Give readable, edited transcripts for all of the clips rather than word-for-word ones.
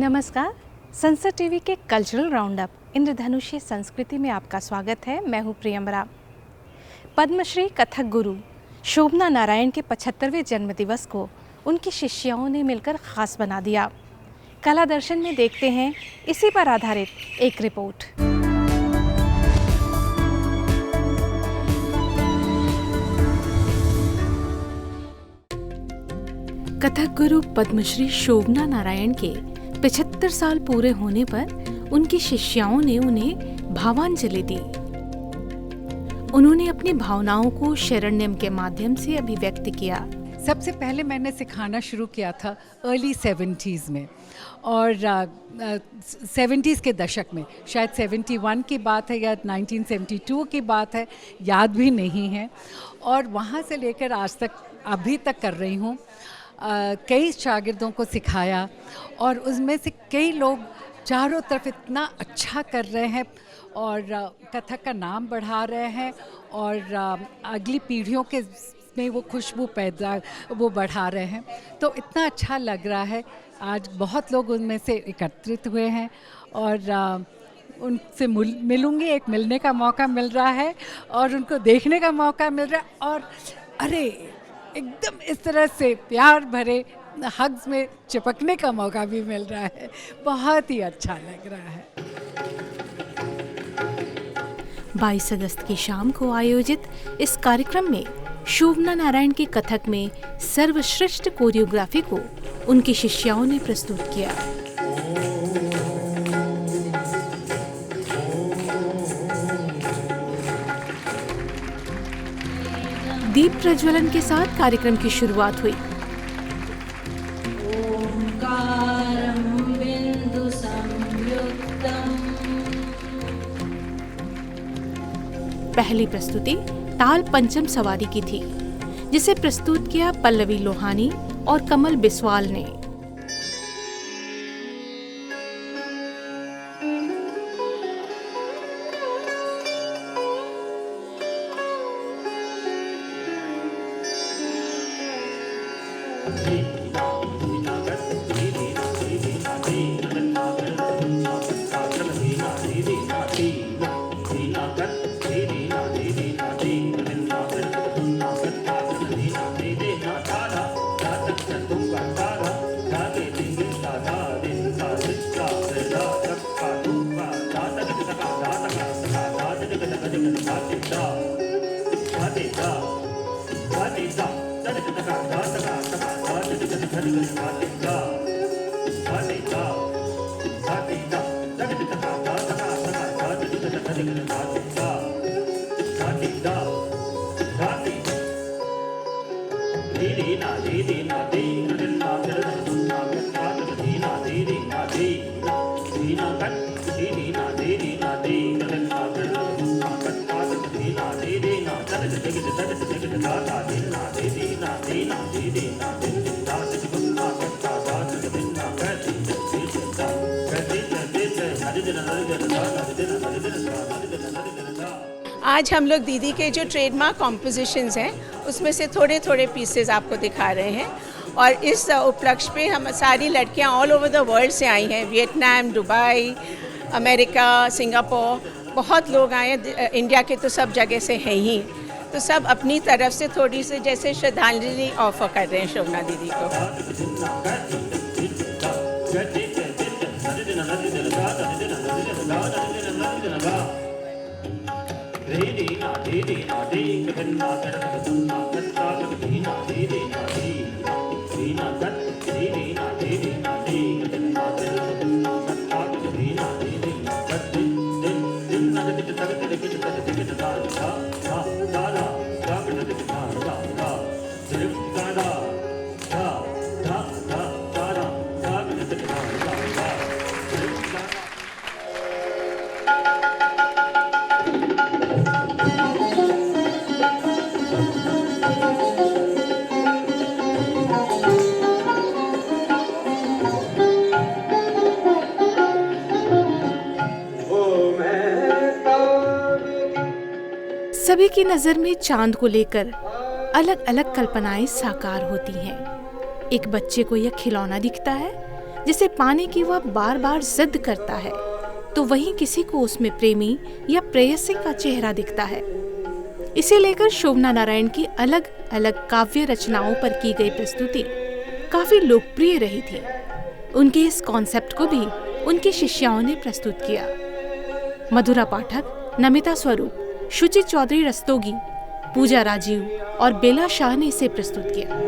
नमस्कार। संसद टीवी के कल्चरल राउंडअप इंद्रधनुषी संस्कृति में आपका स्वागत है। मैं हूँ प्रियंबरा। पद्मश्री कथक गुरु शोभना नारायण के 75वें जन्मदिवस को उनकी शिष्याओं ने मिलकर खास बना दिया। कला दर्शन में देखते हैं इसी पर आधारित एक रिपोर्ट। कथक गुरु पद्मश्री शोभना नारायण के 75 साल पूरे होने पर उनकी शिष्याओं ने उन्हें भावांजलि दी। उन्होंने अपनी भावनाओं को शरण्यम के माध्यम से अभिव्यक्त किया। सबसे पहले मैंने सिखाना शुरू किया था अर्ली 70s में, और 70s के दशक में, शायद 71 की बात है या 1972 की बात है, याद भी नहीं है। और वहाँ से लेकर आज तक अभी तक कर रही हूँ। कई शागिर्दों को सिखाया और उसमें से कई लोग चारों तरफ इतना अच्छा कर रहे हैं और कथक का नाम बढ़ा रहे हैं और अगली पीढ़ियों के में वो खुशबू पैदा वो बढ़ा रहे हैं। तो इतना अच्छा लग रहा है। आज बहुत लोग उनमें से एकत्रित हुए हैं और उनसे मिलूँगी, एक मिलने का मौका मिल रहा है और उनको देखने का मौका मिल रहा है। और अरे एकदम इस तरह से प्यार भरे हग्स में चिपकने का मौका भी मिल रहा है। बहुत ही अच्छा लग रहा है। 22 अगस्त की शाम को आयोजित इस कार्यक्रम में शोभना नारायण की कथक में सर्वश्रेष्ठ कोरियोग्राफी को उनकी शिष्याओं ने प्रस्तुत किया। दीप प्रज्वलन के साथ कार्यक्रम की शुरुआत हुई। पहली प्रस्तुति ताल पंचम सवारी की थी, जिसे प्रस्तुत किया पल्लवी लोहानी और कमल बिस्वाल ने। आज हम लोग दीदी के जो ट्रेडमार्क कॉम्पोजिशंस हैं उसमें से थोड़े थोड़े पीसेस आपको दिखा रहे हैं। और इस उपलक्ष्य पे हम सारी लड़कियां ऑल ओवर द वर्ल्ड से आई हैं। वियतनाम, दुबई, अमेरिका, सिंगापुर, बहुत लोग आए हैं। इंडिया के तो सब जगह से हैं ही। तो सब अपनी तरफ से थोड़ी सी जैसे श्रद्धांजलि ऑफर कर रहे हैं शोभना दीदी को। सभी की नज़र में चांद को लेकर अलग अलग कल्पनाएं साकार होती हैं। एक बच्चे को यह खिलौना दिखता है जिसे पाने की वह बार बार जिद करता है, तो वहीं किसी को उसमें प्रेमी या प्रेयसी का चेहरा दिखता है। इसे लेकर शोभना नारायण की अलग अलग काव्य रचनाओं पर की गई प्रस्तुति काफी लोकप्रिय रही थी। उनके इस कॉन्सेप्ट को भी उनकी शिष्याओं ने प्रस्तुत किया। मधुरा पाठक, नमिता स्वरूप, शुचि चौधरी रस्तोगी, पूजा राजीव और बेला शाह ने इसे प्रस्तुत किया।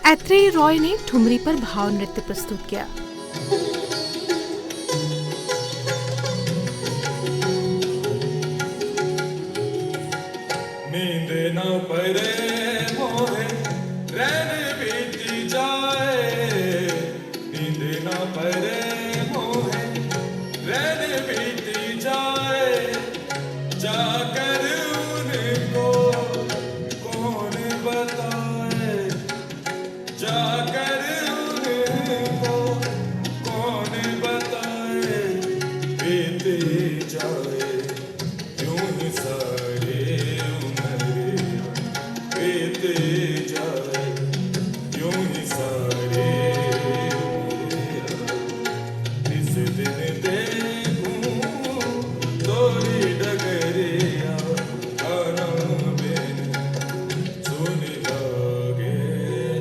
ऐत्रेय रॉय ने ठुमरी पर भाव नृत्य प्रस्तुत किया। नींद न परे मोहे रैन बीती जाए, नींद न परे मोहे रैन बीती जाए, जाकर उनको कौन बताए, जाकर उनको कौन बताए, बीती जाए यूं ही सारे उम्र, बीती जाए यूं ही सारे उम्र, इस दिन देखूं तोरी डगरिया आना बिन सुन लागे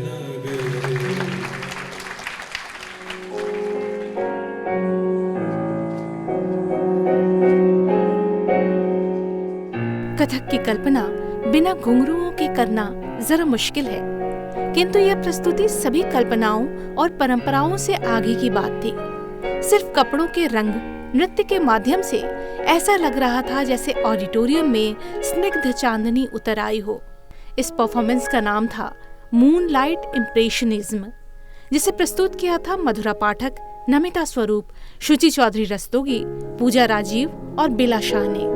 नगरे। कथक की कल्पना बिना घुंघरुओं के करना जरा मुश्किल है, किंतु यह प्रस्तुति सभी कल्पनाओं और परंपराओं से आगे की बात थी। सिर्फ कपड़ों के रंग, नृत्य के माध्यम से ऐसा लग रहा था जैसे ऑडिटोरियम में स्निग्ध चांदनी उतर आई हो। इस परफॉर्मेंस का नाम था मूनलाइट इम्प्रेशनिज्म, जिसे प्रस्तुत किया था मधुरा पाठक, नमिता स्वरूप, शुचि चौधरी रस्तोगी, पूजा राजीव और बेला शाह ने।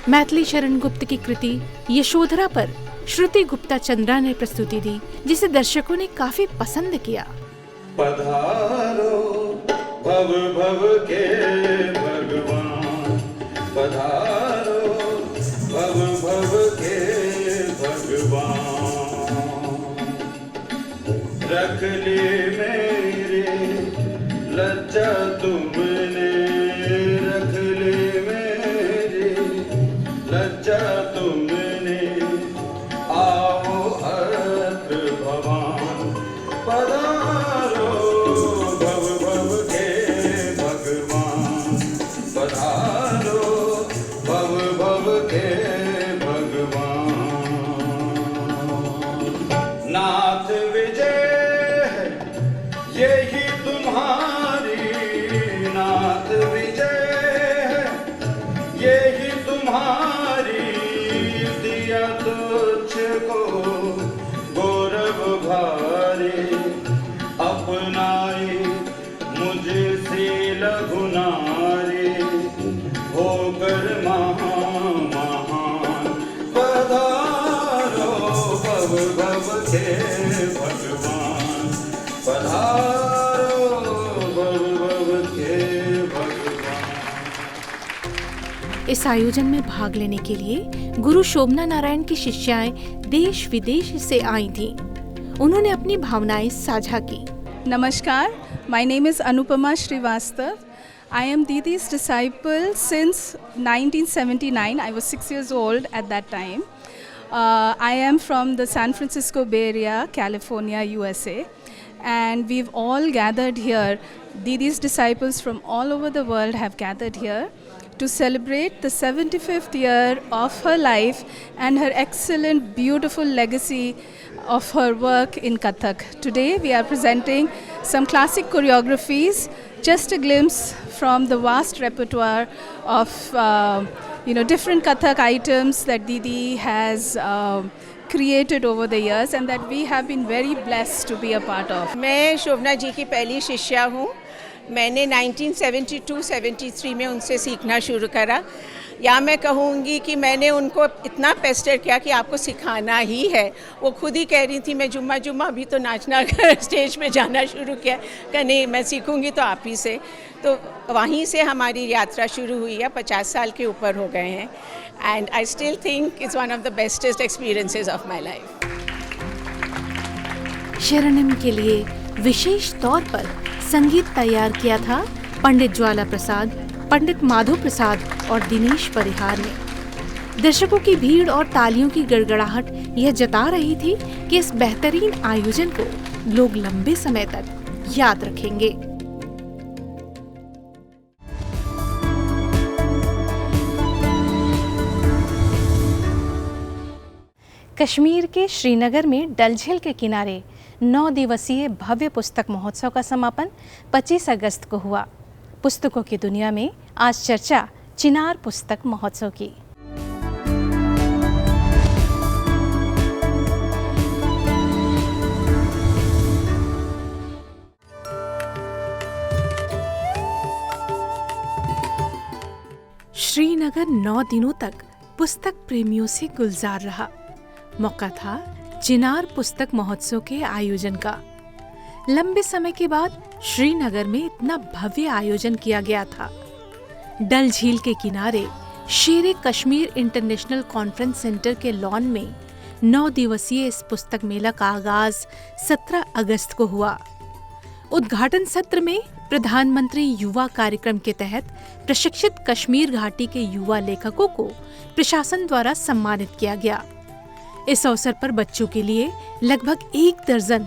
मैथिली शरण गुप्त की कृति यशोधरा पर श्रुति गुप्ता चंद्रा ने प्रस्तुति दी, जिसे दर्शकों ने काफी पसंद किया। पधारो भव भव के भगवान, पधारो भव भव के भगवान, रख ली मेरी लज्जा तुमने, रख ली मेरी लज्जा तुमने, आओ अर्थ भवान, पधारो भव भव के भगवान, पधारो भव भव के भगवान। नाथ विजय है यही तुम्हारी, नाथ विजय है यही तुम्हारी, दिया तुझको गौरव भारी, अपनाई मुझसे लघु नारी, होकर महान, पधारो भव भव के भगवान, पधारो भव भव के भगवान। इस आयोजन में भाग लेने के लिए गुरु शोभना नारायण की शिष्याएं देश विदेश से आई थीं। उन्होंने अपनी भावनाएं साझा की। Namaskar, my name is Anupama Srivastav. I am Didi's disciple since 1979. I was 6 years old at that time. I am from the San Francisco Bay Area, California, USA. And we've all gathered here. Didi's disciples from all over the world have gathered here to celebrate the 75th year of her life and her excellent, beautiful legacy of her work in Kathak. Today we are presenting some classic choreographies, just a glimpse from the vast repertoire of different Kathak items that Didi has created over the years and that we have been very blessed to be a part of. मैं शोभना जी की पहली शिष्या हूँ। मैंने 1972-73 में उनसे सीखना शुरू करा। या मैं कहूँगी कि मैंने उनको इतना पेस्टर किया कि आपको सिखाना ही है। वो खुद ही कह रही थी मैं जुम्मा अभी तो नाचना स्टेज पे जाना शुरू किया कि नहीं मैं सीखूँगी तो आप ही से। तो वहीं से हमारी यात्रा शुरू हुई है। 50 साल के ऊपर हो गए हैं and I still think it's one of the bestest experiences of my life. शरणम के लिए विशेष तौर पर संगीत तैयार किया था पंडित ज्वाला प्रसाद, पंडित माधव प्रसाद और दिनेश परिहार ने। दर्शकों की भीड़ और तालियों की गड़गड़ाहट यह जता रही थी कि इस बेहतरीन आयोजन को लोग लंबे समय तक याद रखेंगे। कश्मीर के श्रीनगर में डल झील के किनारे 9 दिवसीय भव्य पुस्तक महोत्सव का समापन 25 अगस्त को हुआ। पुस्तकों की दुनिया में आज चर्चा चिनार पुस्तक महोत्सव की। श्रीनगर 9 दिनों तक पुस्तक प्रेमियों से गुलजार रहा। मौका था चिनार पुस्तक महोत्सव के आयोजन का। लंबे समय के बाद श्रीनगर में इतना भव्य आयोजन किया गया था। डल झील के किनारे शेरे कश्मीर इंटरनेशनल कॉन्फ्रेंस सेंटर के लॉन में 9 दिवसीय इस पुस्तक मेला का आगाज 17 अगस्त को हुआ। उद्घाटन सत्र में प्रधानमंत्री युवा कार्यक्रम के तहत प्रशिक्षित कश्मीर घाटी के युवा लेखकों को प्रशासन द्वारा सम्मानित किया गया। इस अवसर पर बच्चों के लिए लगभग 1 दर्जन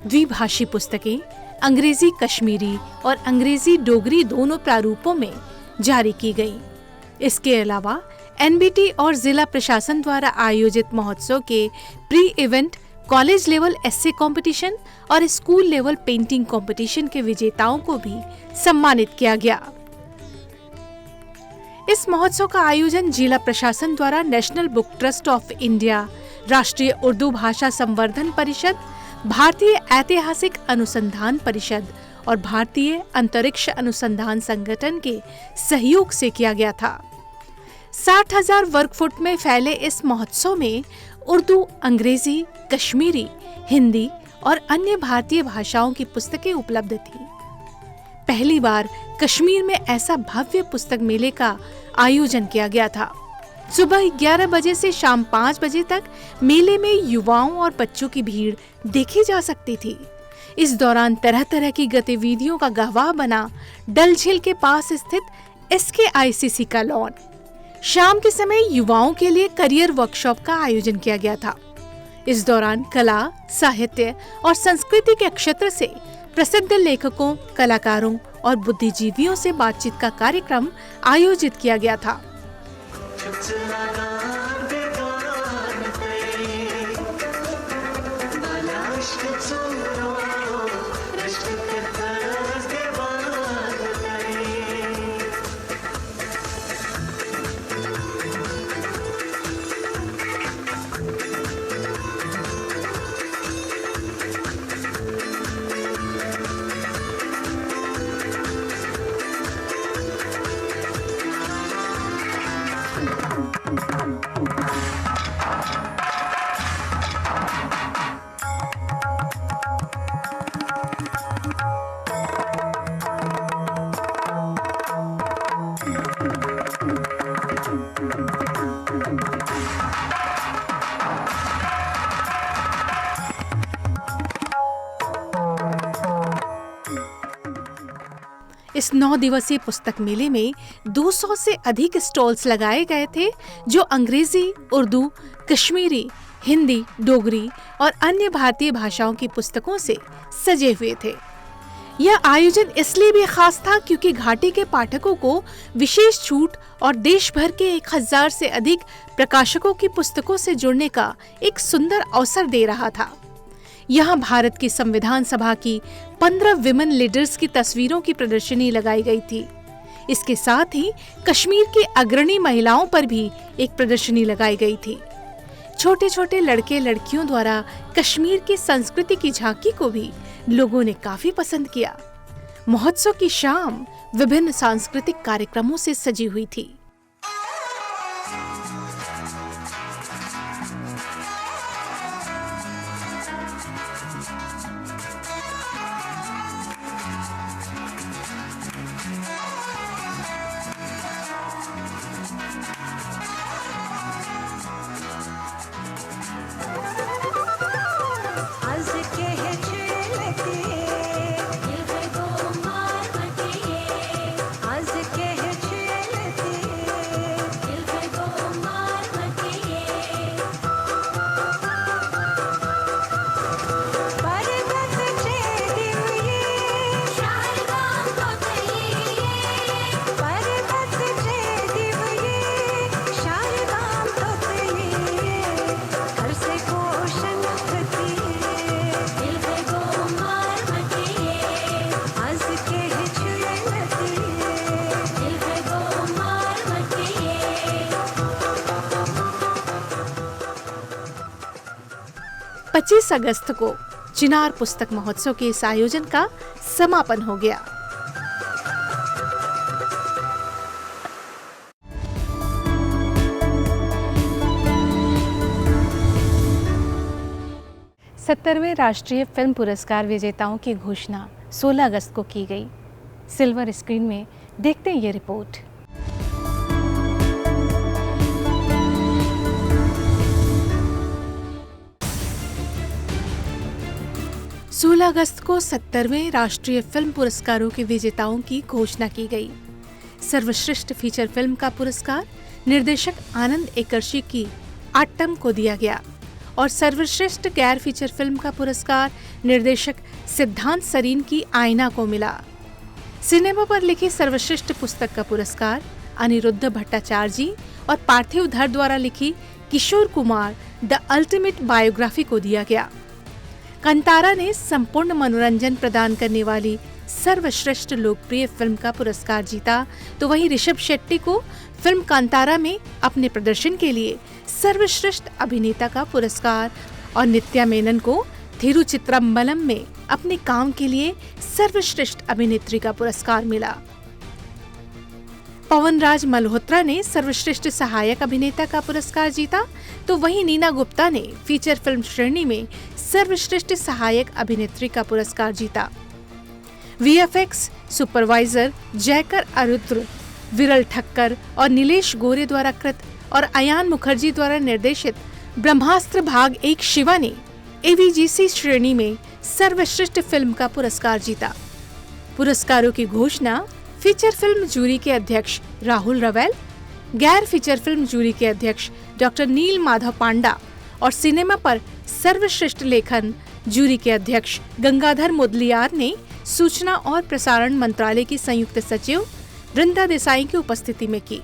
द्विभाषी पुस्तकें अंग्रेजी कश्मीरी और अंग्रेजी डोगरी दोनों प्रारूपों में जारी की गईं। इसके अलावा एनबीटी और जिला प्रशासन द्वारा आयोजित महोत्सव के प्री इवेंट कॉलेज लेवल एस्से कंपटीशन और स्कूल लेवल पेंटिंग कंपटीशन के विजेताओं को भी सम्मानित किया गया। इस महोत्सव का आयोजन जिला प्रशासन द्वारा national book trust of India, राष्ट्रीय उर्दू भाषा संवर्धन परिषद, भारतीय ऐतिहासिक अनुसंधान परिषद और भारतीय अंतरिक्ष अनुसंधान संगठन के सहयोग से किया गया था। 60,000 वर्ग फुट में फैले इस महोत्सव में उर्दू, अंग्रेजी, कश्मीरी, हिंदी और अन्य भारतीय भाषाओं की पुस्तकें उपलब्ध थी। पहली बार कश्मीर में ऐसा भव्य पुस्तक मेले का आयोजन किया गया था। सुबह 11 बजे से शाम 5 बजे तक मेले में युवाओं और बच्चों की भीड़ देखी जा सकती थी। इस दौरान तरह तरह की गतिविधियों का गवाह बना डल झील के पास स्थित SKICC का लॉन। शाम के समय युवाओं के लिए करियर वर्कशॉप का आयोजन किया गया था। इस दौरान कला, साहित्य और संस्कृति के क्षेत्र से प्रसिद्ध लेखकों, कलाकारों और बुद्धिजीवियों से बातचीत का कार्यक्रम आयोजित किया गया था। इस 9 दिवसीय पुस्तक मेले में 200 से अधिक स्टॉल्स लगाए गए थे, जो अंग्रेजी, उर्दू, कश्मीरी, हिंदी, डोगरी और अन्य भारतीय भाषाओं की पुस्तकों से सजे हुए थे। यह आयोजन इसलिए भी खास था क्योंकि घाटी के पाठकों को विशेष छूट और देश भर के 1000 से अधिक प्रकाशकों की पुस्तकों से जुड़ने का एक सुंदर अवसर दे रहा था। यहाँ भारत की संविधान सभा की 15 विमेन लीडर्स की तस्वीरों की प्रदर्शनी लगाई गई थी। इसके साथ ही कश्मीर की अग्रणी महिलाओं पर भी एक प्रदर्शनी लगाई गई थी। छोटे छोटे लड़के लड़कियों द्वारा कश्मीर की संस्कृति की झांकी को भी लोगों ने काफी पसंद किया। महोत्सव की शाम विभिन्न सांस्कृतिक कार्यक्रमों से सजी हुई थी। पच्चीस अगस्त को चिनार पुस्तक महोत्सव के इस आयोजन का समापन हो गया। सत्तरवें राष्ट्रीय फिल्म पुरस्कार विजेताओं की घोषणा 16 अगस्त को की गई। सिल्वर स्क्रीन में देखते हैं ये रिपोर्ट। सोलह अगस्त को 70वें राष्ट्रीय फिल्म पुरस्कारों के विजेताओं की घोषणा की गई। सर्वश्रेष्ठ फीचर फिल्म का पुरस्कार निर्देशक आनंद एकर्षि की आट्टम को दिया गया और सर्वश्रेष्ठ गैर फीचर फिल्म का पुरस्कार निर्देशक सिद्धांत सरीन की आईना को मिला। सिनेमा पर लिखी सर्वश्रेष्ठ पुस्तक का पुरस्कार अनिरुद्ध भट्टाचार्य जी और पार्थिव धर द्वारा लिखी Kishore Kumar the ultimate biography को दिया गया। कंतारा ने संपूर्ण मनोरंजन प्रदान करने वाली सर्वश्रेष्ठ लोकप्रिय फिल्म का पुरस्कार जीता, तो वहीं ऋषभ शेट्टी को फिल्म कांतारा में अपने प्रदर्शन के लिए सर्वश्रेष्ठ अभिनेता का पुरस्कार और नित्या मेनन को थिरुचित्रम्बलम में अपने काम के लिए सर्वश्रेष्ठ अभिनेत्री का पुरस्कार मिला। पवनराज मल्होत्रा ने सर्वश्रेष्ठ सहायक अभिनेता का पुरस्कार जीता, तो वहीं नीना गुप्ता ने फीचर फिल्म श्रेणी में सर्वश्रेष्ठ सहायक अभिनेत्री का पुरस्कार जीता। वीएफएक्स सुपरवाइजर जयकर अरुद्र, विरल ठक्कर और नीलेश गोरे द्वारा कृत और अयान मुखर्जी द्वारा निर्देशित ब्रह्मास्त्र भाग 1 शिवा ने एवीजीसी श्रेणी में सर्वश्रेष्ठ फिल्म का पुरस्कार जीता। पुरस्कारों की घोषणा फीचर फिल्म जूरी के अध्यक्ष राहुल रवैल, गैर फीचर फिल्म जूरी के अध्यक्ष डॉक्टर नील माधव पांडा और सिनेमा पर सर्वश्रेष्ठ लेखन जूरी के अध्यक्ष गंगाधर मुदलियार ने सूचना और प्रसारण मंत्रालय की संयुक्त सचिव वृंदा देसाई की उपस्थिति में की।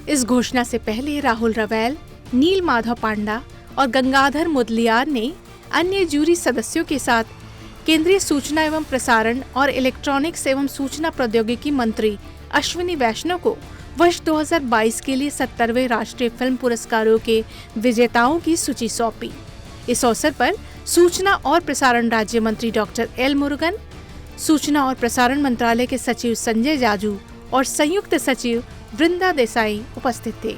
इस घोषणा से पहले राहुल रवैल, नील माधव पांडा और गंगाधर मुदलियार ने अन्य जूरी सदस्यों के साथ केंद्रीय सूचना एवं प्रसारण और इलेक्ट्रॉनिक्स एवं सूचना प्रौद्योगिकी मंत्री अश्विनी वैष्णव को वर्ष 2022 के लिए 70वें राष्ट्रीय फिल्म पुरस्कारों के विजेताओं की सूची सौंपी। इस अवसर पर सूचना और प्रसारण राज्य मंत्री डॉक्टर एल मुरुगन, सूचना और प्रसारण मंत्रालय के सचिव संजय जाजू और संयुक्त सचिव वृंदा देसाई उपस्थित थे।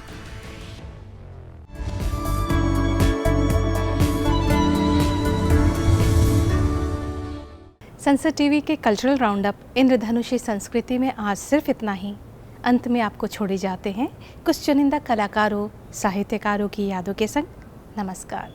संसद टीवी के कल्चरल राउंडअप इंद्रधनुषी संस्कृति में आज सिर्फ इतना ही। अंत में आपको छोड़े जाते हैं कुछ चुनिंदा कलाकारों, साहित्यकारों की यादों के संग। नमस्कार।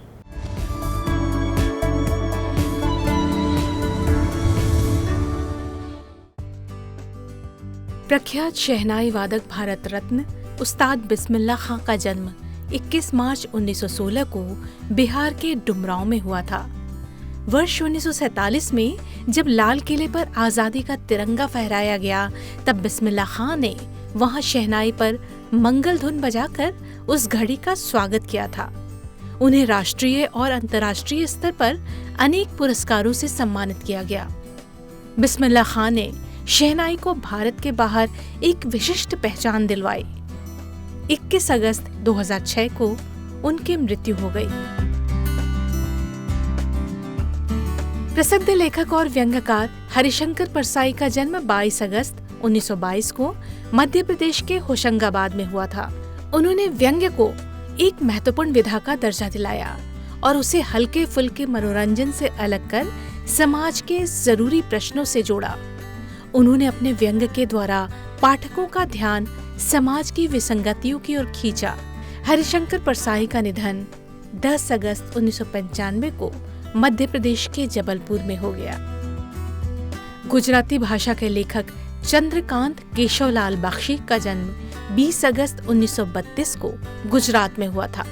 प्रख्यात शहनाई वादक भारत रत्न उस्ताद बिस्मिल्लाह खां का जन्म 21 मार्च 1916 को बिहार के डुमरांव में हुआ था। वर्ष 1947 में जब लाल किले पर आजादी का तिरंगा फहराया गया, तब बिस्मिल्लाह खां ने वहां शहनाई पर मंगल धुन बजाकर उस घड़ी का स्वागत किया था। उन्हें राष्ट्रीय और अंतर्राष्ट्रीय स्तर पर अनेक पुरस्कारों से सम्मानित किया गया। बिस्मिल्लाह खां ने शहनाई को भारत के बाहर एक विशिष्ट पहचान दिलवाई। 21 अगस्त 2006 को उनकी मृत्यु हो गई। प्रसिद्ध लेखक और व्यंग्यकार हरिशंकर परसाई का जन्म 22 अगस्त 1922 को मध्य प्रदेश के होशंगाबाद में हुआ था। उन्होंने व्यंग्य को एक महत्वपूर्ण विधा का दर्जा दिलाया और उसे हल्के फुल्के मनोरंजन से अलग कर समाज के जरूरी प्रश्नों से जोड़ा। उन्होंने अपने व्यंग्य के द्वारा पाठकों का ध्यान समाज की विसंगतियों की ओर खींचा। हरिशंकर परसाई का निधन 10 अगस्त 1995 को मध्य प्रदेश के जबलपुर में हो गया। गुजराती भाषा के लेखक चंद्रकांत केशवलाल बख्शी का जन्म 20 अगस्त 1932 को गुजरात में हुआ था।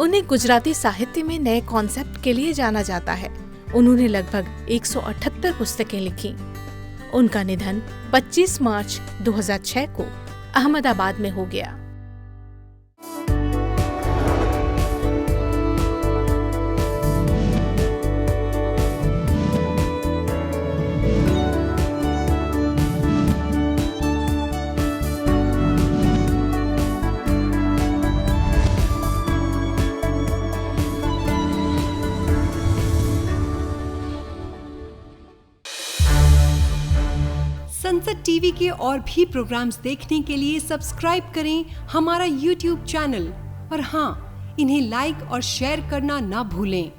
उन्हें गुजराती साहित्य में नए कॉन्सेप्ट के लिए जाना जाता है। उन्होंने लगभग 178 पुस्तकें लिखी। उनका निधन 25 मार्च 2006 को अहमदाबाद में हो गया। संसद टीवी के और भी प्रोग्राम्स देखने के लिए सब्सक्राइब करें हमारा YouTube चैनल और हाँ, इन्हें लाइक और शेयर करना ना भूलें।